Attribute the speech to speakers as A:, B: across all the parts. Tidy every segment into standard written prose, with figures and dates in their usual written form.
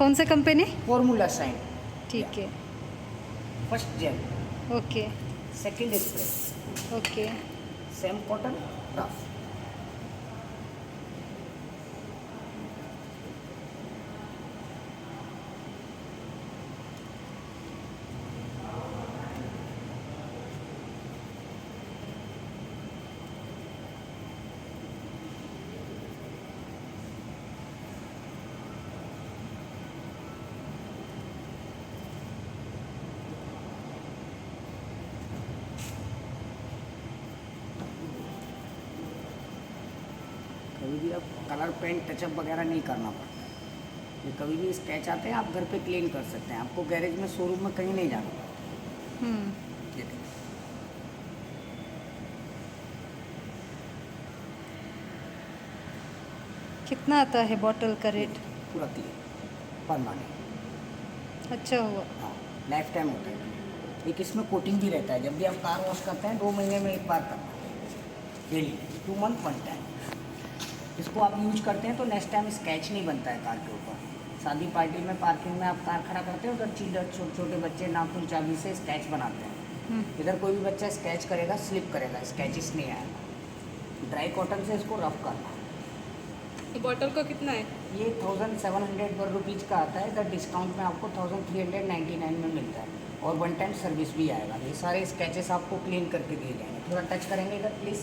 A: कौन सा company?
B: Formula shine.
A: ठीक है।
B: First gel,
A: okay
B: second spray,
A: okay.
B: Same cotton rough. कभी भी आप कलर पेंट टचअप वगैरह नहीं करना पड़ता है। ये कभी भी स्केच आते हैं आप घर पे क्लीन कर सकते हैं, आपको गैरेज में शोरूम में कहीं नहीं जाना पड़ता। ये देखिए,
A: कितना आता है बॉटल का रेट?
B: पूरा क्लीन परमानेंट।
A: अच्छा हुआ।
B: हाँ, लाइफ टाइम होता है। एक इसमें कोटिंग भी रहता है, जब भी आप कार वॉश करते हैं 2 महीने में एक बार करना है, डेली 2 मंथ बनता है। इसको आप यूज करते हैं तो नेक्स्ट टाइम स्केच नहीं बनता है कार के ऊपर। शादी पार्टी में पार्किंग में आप कार खड़ा करते हो, उधर चिल्ड्रन छोटे छोटे बच्चे नाखून चाबी से स्केच बनाते हैं। इधर कोई भी बच्चा स्केच करेगा स्लिप करेगा, स्केचेस नहीं आएगा। ड्राई कॉटन से इसको रफ करना है।
C: ये बॉटल का कितना है?
B: ये 1700 रुपीज़ का आता है, इधर डिस्काउंट में आपको 1399 में मिलता है, और 1 टाइम सर्विस भी आएगा। ये सारे स्केचेस आपको क्लीन करके दिए जाएंगे। थोड़ा टच करेंगे इधर, प्लीज़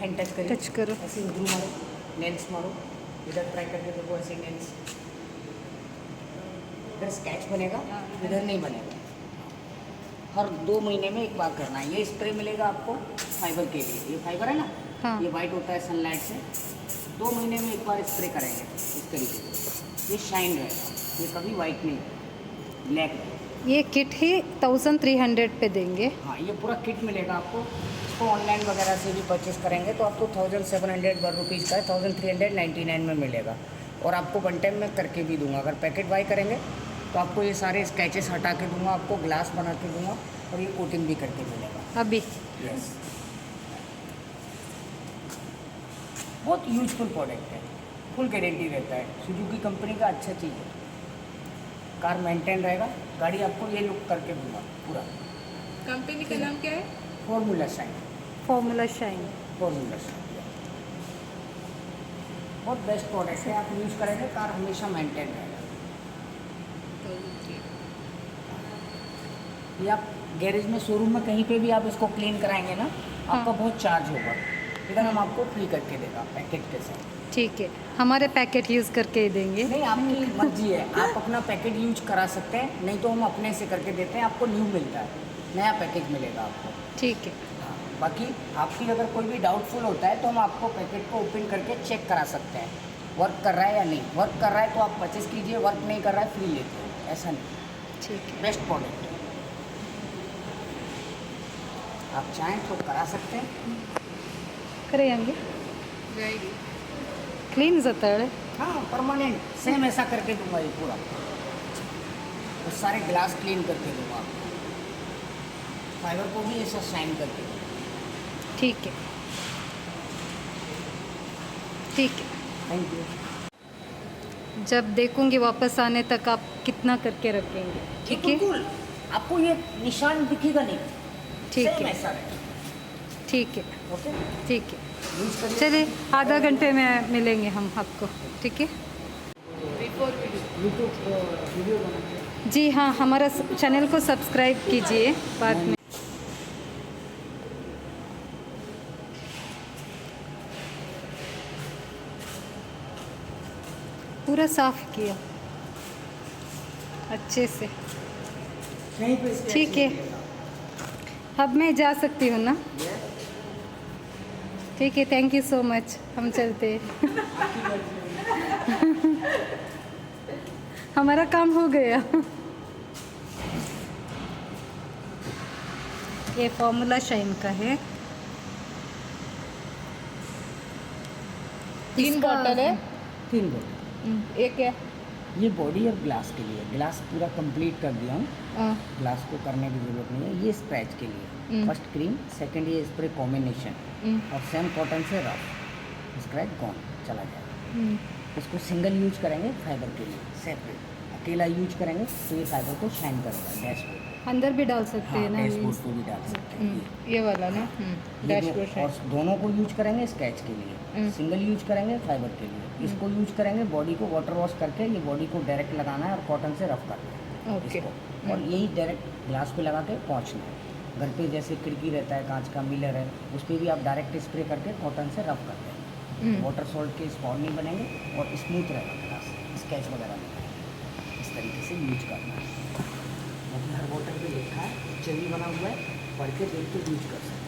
B: हैंड टच करिए।
A: टच करो।
B: ऐसे ग्रू मारो, नेल्स मारो, इधर ट्राई करके देखो, ऐसे नेल्स। इधर स्केच बनेगा, इधर नहीं बनेगा। हर 2 महीने में एक बार करना है। ये स्प्रे मिलेगा आपको फाइबर के लिए, ये फाइबर है ना,
A: हाँ।
B: ये वाइट होता है सनलाइट से। 2 महीने में एक बार स्प्रे करेंगे इस तरीके से। ये शाइन रहेगा, ये कभी वाइट नहीं, ब्लैक रहेगा।
A: ये किट ही 1300 पे देंगे।
B: हाँ, ये पूरा किट मिलेगा आपको। इसको ऑनलाइन वगैरह से भी परचेस करेंगे तो आपको 1700 रुपीज़ का है, 1399 में मिलेगा। और आपको 1 टाइम में करके भी दूंगा। अगर पैकेट बाई करेंगे तो आपको ये सारे स्केचेस हटा के दूंगा, आपको ग्लास बना के दूंगा, और ये कोटिंग भी करके मिलेगा।
A: अभी
B: यस, बहुत यूजफुल प्रोडक्ट है, फुल गारंटी रहता है। सुजुकी कंपनी का अच्छा चीज़ है, कार मेंटेन रहेगा। गाड़ी आपको ये लुक करके दूंगा पूरा।
C: कंपनी का नाम क्या है?
B: Formula shine.
A: Formula shine.
B: Formula shine बहुत बेस्ट प्रोडक्ट है, आप यूज़ करेंगे कार हमेशा मेंटेन रहेगा। ये आप गैरेज में शोरूम में कहीं पे भी आप इसको क्लीन कराएंगे ना, आपका बहुत चार्ज होगा। इधर हम आपको फ्री करके देगा पैकेट के साथ।
A: ठीक है, हमारे पैकेट यूज़ करके ही देंगे।
B: नहीं, आपकी मर्जी है, आप अपना पैकेट यूज करा सकते हैं, नहीं तो हम अपने से करके देते हैं। आपको न्यू मिलता है, नया पैकेज मिलेगा आपको।
A: ठीक है।
B: हाँ, बाकी आपकी अगर कोई भी डाउटफुल होता है तो हम आपको पैकेट को ओपन करके चेक करा सकते हैं, वर्क कर रहा है या नहीं। वर्क कर रहा है तो आप परचेस कीजिए, वर्क नहीं कर रहा है फ्री लेते हैं, ऐसा नहीं।
A: ठीक है।
B: बेस्ट प्रोडक्ट है, आप चाहें तो करा सकते हैं।
A: करेंगे
C: जाएगी।
A: क्लीन जाता
B: हाँ, परमानेंट सेम ऐसा करके दूंगा ये पूरा, तो सारे ग्लास क्लीन करके दूंगा आपको। फाइबर को भी ऐसा शाइन करके दूंगा।
A: ठीक है। ठीक है,
B: थैंक यू।
A: जब देखूंगी वापस आने तक आप कितना करके रखेंगे? ठीक है।
B: बिल्कुल, आपको ये निशान दिखेगा नहीं,
A: ठीक
B: सेम
A: है।
B: ऐसा रहेगा।
A: ठीक है।
B: ओके,
A: ठीक है,
B: यूज करिए।
A: चलिए आधा घंटे में मिलेंगे हम आपको। ठीक है
C: बिफोर वीडियो।
B: यूट्यूब वीडियो बनाइए।
A: जी हाँ, हमारा चैनल को सब्सक्राइब कीजिए बाद में। पूरा साफ किया अच्छे से।
B: कहीं पे स्केच
A: ठीक है।
B: नहीं लगेगा।
A: अब मैं जा सकती हूँ ना?
B: ये
A: ठीक है, थैंक यू सो मच। हम चलते हैं।
B: आपकी मर्जी है।
A: हमारा काम हो गया। ये फॉर्मूला शाइन का है।
C: 3
A: इसका-
C: बॉटल है।
B: 3 बोतल।
C: एक है।
B: ये बॉडी और ग्लास के लिए, ग्लास पूरा कंप्लीट कर दिया हूँ,
A: हाँ,
B: ग्लास को करने की ज़रूरत नहीं है। ये स्क्रैच के लिए फर्स्ट क्रीम, सेकंड ये स्प्रे कॉम्बिनेशन, और सेम कॉटन से रफ, स्क्रैच गॉन चला जाएगा। इसको सिंगल यूज करेंगे फाइबर के लिए सेपरेट। अकेला यूज करेंगे तो ये फाइबर को शाइन करेगा डैशबोर्ड।
A: अंदर भी डाल सकते
B: हाँ,
A: हैं ना
B: डैशबोर्ड को भी डाल सकते हैं
C: ये वाला ना
B: ये
C: डैशबोर्ड है
B: और दोनों को यूज करेंगे स्केच के लिए, सिंगल यूज करेंगे फाइबर के लिए। इसको यूज करेंगे बॉडी को वाटर वॉश करके, ये बॉडी को डायरेक्ट लगाना है और कॉटन से रफ करना है
C: ओके
B: इसको, और यही डायरेक्ट ग्लास पे लगा के पोंछना है। घर पे जैसे खिड़की रहता है, कांच का मिलर है, उस पर भी आप डायरेक्ट स्प्रे करके कॉटन से रफ करते हैं। वाटर सॉल्ट के स्पॉट नहीं बनेंगे और स्मूथ रहेगा ग्लास, स्केच वगैरह नहीं। इस तरीके से यूज करना है। बाकी हर बोतल पे लिखा है, पिक्चर भी बना हुआ है, पढ़ के देख के यूज कर सकते हैं।